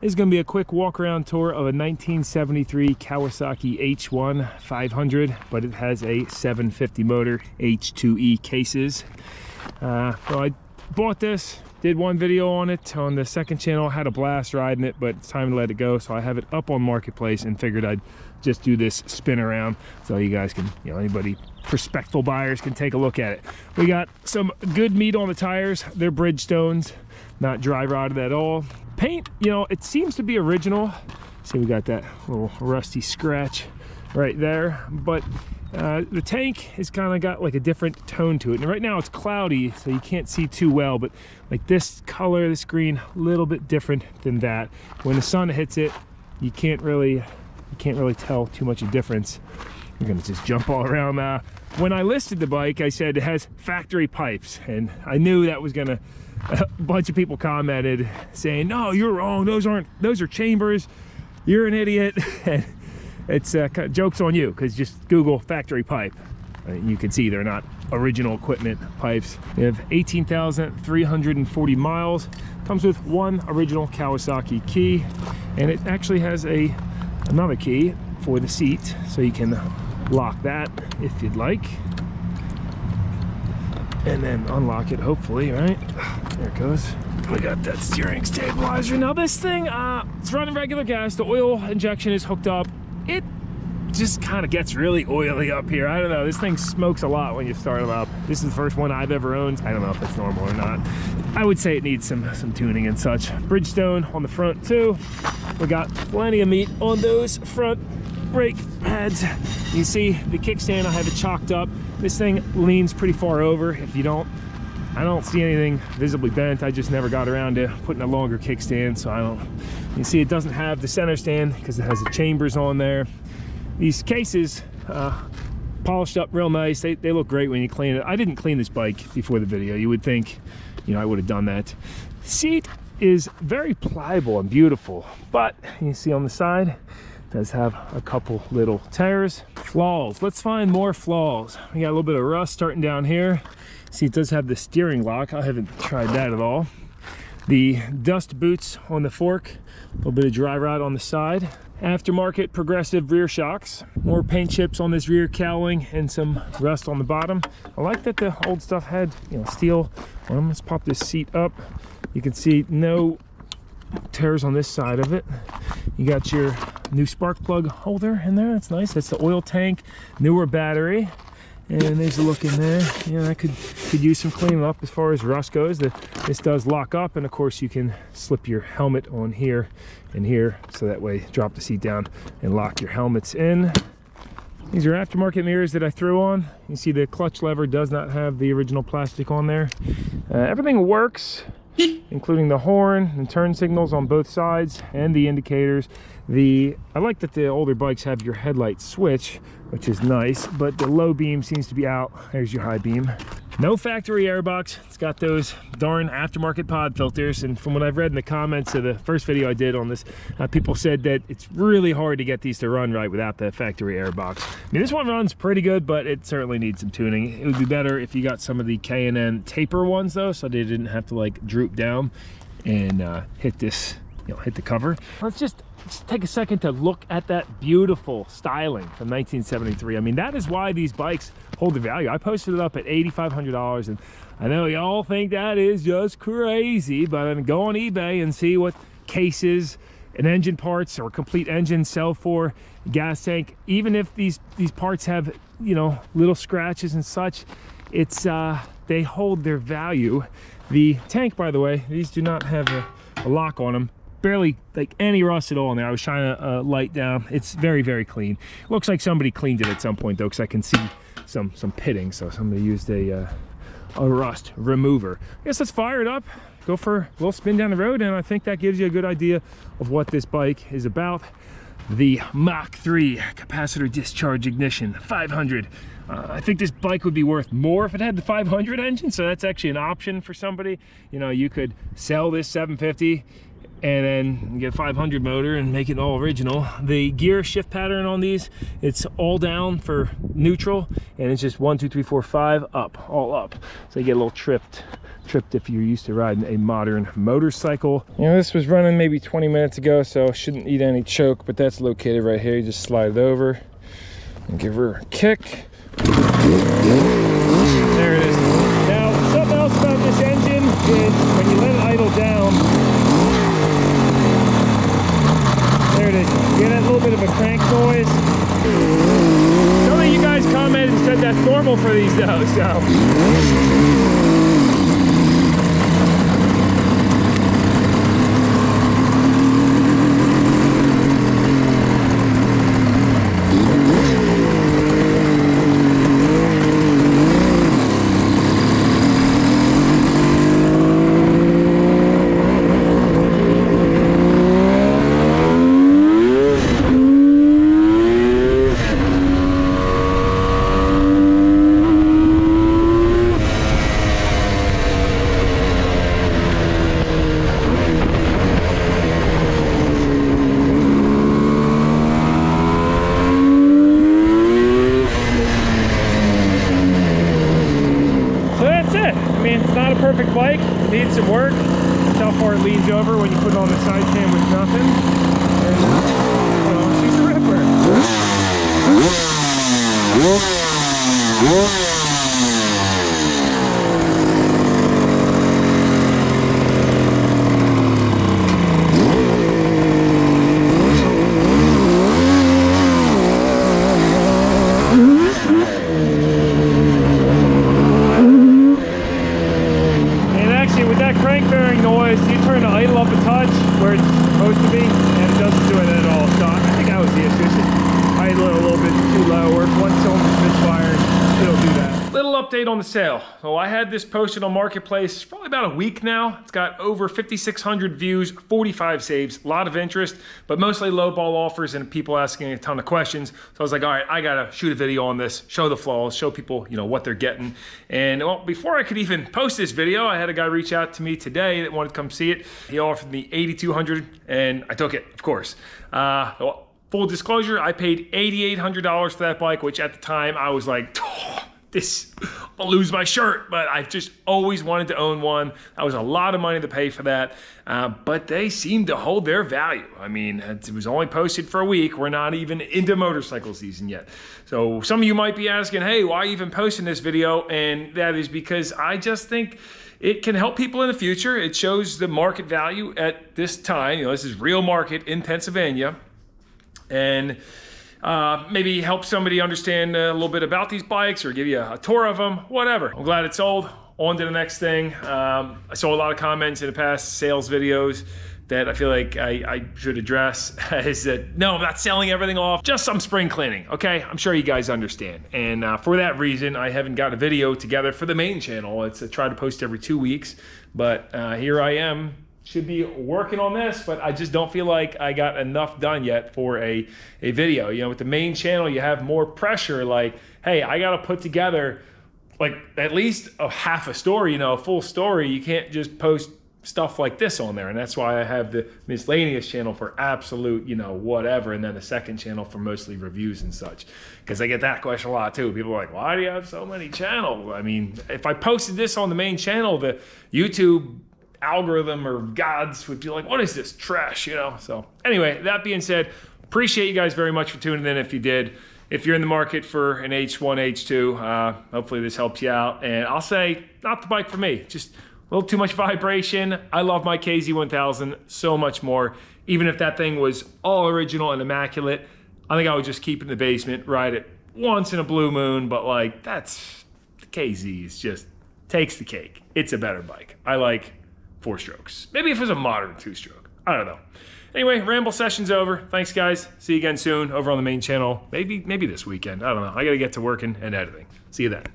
This is going to be a quick walk around tour of a 1973 Kawasaki H1 500, but it has a 750 motor H2E cases. So I bought this, did one video on it on the second channel, had a blast riding it, but it's time to let it go. So I have it up on Marketplace and figured I'd just do this spin around so you guys can, anybody prospective buyers can take a look at it. We got some good meat on the tires. They're Bridgestones, not dry rotted at all. Paint, it seems to be original. See, we got that little rusty scratch right there, but the tank has kind of got like a different tone to it. And right now it's cloudy, so you can't see too well, but like this color, this green, a little bit different than that. When the sun hits it, you can't really tell too much of difference. I'm gonna just jump all around. When I listed the bike, I said it has factory pipes, and I knew that was gonna, a bunch of people commented saying, no, you're wrong, those are chambers, you're an idiot. And it's joke's on you, because just Google factory pipe. You can see they're not original equipment pipes. They have 18,340 miles. Comes with one original Kawasaki key, and it actually has another key for the seat, so you can lock that if you'd like, and then unlock it, hopefully, right? There it goes. We got that steering stabilizer. Now this thing, it's running regular gas. The oil injection is hooked up. It just kind of gets really oily up here. I don't know, this thing smokes a lot when you start it up. This is the first one I've ever owned. I don't know if it's normal or not. I would say it needs some tuning and such. Bridgestone on the front too. We got plenty of meat on those front brake pads. You see the kickstand, I have it chalked up. This thing leans pretty far over. I don't see anything visibly bent. I just never got around to putting a longer kickstand, so you see it doesn't have the center stand because it has the chambers on there. These cases, polished up real nice. They look great when you clean it. I didn't clean this bike before the video. You would think, I would have done that. Seat is very pliable and beautiful, but you see on the side, it does have a couple little tears. Flaws, let's find more flaws. We got a little bit of rust starting down here. See, it does have the steering lock. I haven't tried that at all. The dust boots on the fork, a little bit of dry rot on the side. Aftermarket progressive rear shocks. More paint chips on this rear cowling and some rust on the bottom. I like that the old stuff had, steel. Let's pop this seat up. You can see no tears on this side of it. You got your new spark plug holder in there. That's nice. That's the oil tank, newer battery. And there's a look in there. That could use some cleaning up as far as rust goes. This does lock up, and of course you can slip your helmet on here and here, so that way drop the seat down and lock your helmets in. These are aftermarket mirrors that I threw on. You see the clutch lever does not have the original plastic on there. Everything works, including the horn and turn signals on both sides and the indicators. I like that the older bikes have your headlight switch, which is nice, but the low beam seems to be out. There's your high beam. No factory airbox. It's got those darn aftermarket pod filters, and from what I've read in the comments of the first video I did on this, people said that it's really hard to get these to run right without the factory airbox. I mean, this one runs pretty good, but it certainly needs some tuning. It would be better if you got some of the K&N taper ones though, so they didn't have to like droop down and hit this, hit the cover. Let's just take a second to look at that beautiful styling from 1973. I mean, that is why these bikes hold the value. I posted it up at $8,500, and I know y'all think that is just crazy, but I mean, go on eBay and see what cases and engine parts or complete engines sell for. Gas tank, even if these parts have, little scratches and such, it's they hold their value. The tank, by the way, these do not have a lock on them. Barely like any rust at all in there. I was trying to light down. It's very, very clean. Looks like somebody cleaned it at some point though, because I can see some pitting. So somebody used a rust remover. I guess let's fire it up, go for a little spin down the road, and I think that gives you a good idea of what this bike is about. The Mach 3 capacitor discharge ignition 500. I think this bike would be worth more if it had the 500 engine, so that's actually an option for somebody. You could sell this 750, and then get a 500 motor and make it all original. The gear shift pattern on these, it's all down for neutral, and it's just 1, 2, 3, 4, 5 up, all up. So you get a little tripped if you're used to riding a modern motorcycle. You know, this was running maybe 20 minutes ago, so shouldn't eat any choke, but that's located right here. You just slide it over and give her a kick. There it is. Now, something else about this engine is when you let it idle down, there it is. You get that little bit of a crank noise. Some of you guys commented and said that's normal for these though, so. Perfect bike, it needs some work. That's how far it leans over when you put it on the side stand with nothing. And well, she's a ripper. You turn the idle up a touch where it's supposed to be, and it doesn't do it at all. So I think that was the issue. It's just idle it a little bit too low, or if one cylinder's misfired, it'll do that. Little update on the sale. So I had this posted on Marketplace probably about a week now. It's got over 5,600 views, 45 saves, a lot of interest, but mostly low ball offers and people asking a ton of questions. So I was like, all right, I gotta shoot a video on this, show the flaws, show people, you know, what they're getting. And well, before I could even post this video, I had a guy reach out to me today that wanted to come see it. He offered me $8,200 and I took it, of course. Well, full disclosure, I paid $8,800 for that bike, which at the time I was like, oh, I'll lose my shirt, but I've just always wanted to own one. That was a lot of money to pay for that, but they seem to hold their value. I mean, it was only posted for a week. We're not even into motorcycle season yet. So some of you might be asking, hey, why are you even posting this video? And that is because I just think it can help people in the future. It shows the market value at this time. You know, this is real market in Pennsylvania. And maybe help somebody understand a little bit about these bikes or give you a tour of them, whatever. I'm glad it sold. On to the next thing. I saw a lot of comments in the past sales videos that I feel like I should address is that, no, I'm not selling everything off, just some spring cleaning, okay? I'm sure you guys understand. And for that reason, I haven't got a video together for the main channel. It's I try to post every 2 weeks, but here I am. Should be working on this, but I just don't feel like I got enough done yet for a video. You know, with the main channel, you have more pressure, like, hey, I gotta put together like at least a half a story, you know, a full story. You can't just post stuff like this on there. And that's why I have the miscellaneous channel for absolute, you know, whatever. And then the second channel for mostly reviews and such. Because I get that question a lot too. People are like, why do you have so many channels? I mean, if I posted this on the main channel, the YouTube algorithm or gods would be like, what is this trash, you know? So anyway, that being said, appreciate you guys very much for tuning in if you did. If you're in the market for an H1, H2, hopefully this helps you out. And I'll say, not the bike for me, just a little too much vibration. I love my KZ1000 so much more. Even if that thing was all original and immaculate, I think I would just keep it in the basement, ride it once in a blue moon, but like that's, the KZ is just, takes the cake. It's a better bike. I like 4 strokes. Maybe if it was a modern 2-stroke. I don't know. Anyway, ramble session's over. Thanks, guys. See you again soon over on the main channel. Maybe this weekend. I don't know. I got to get to working and editing. See you then.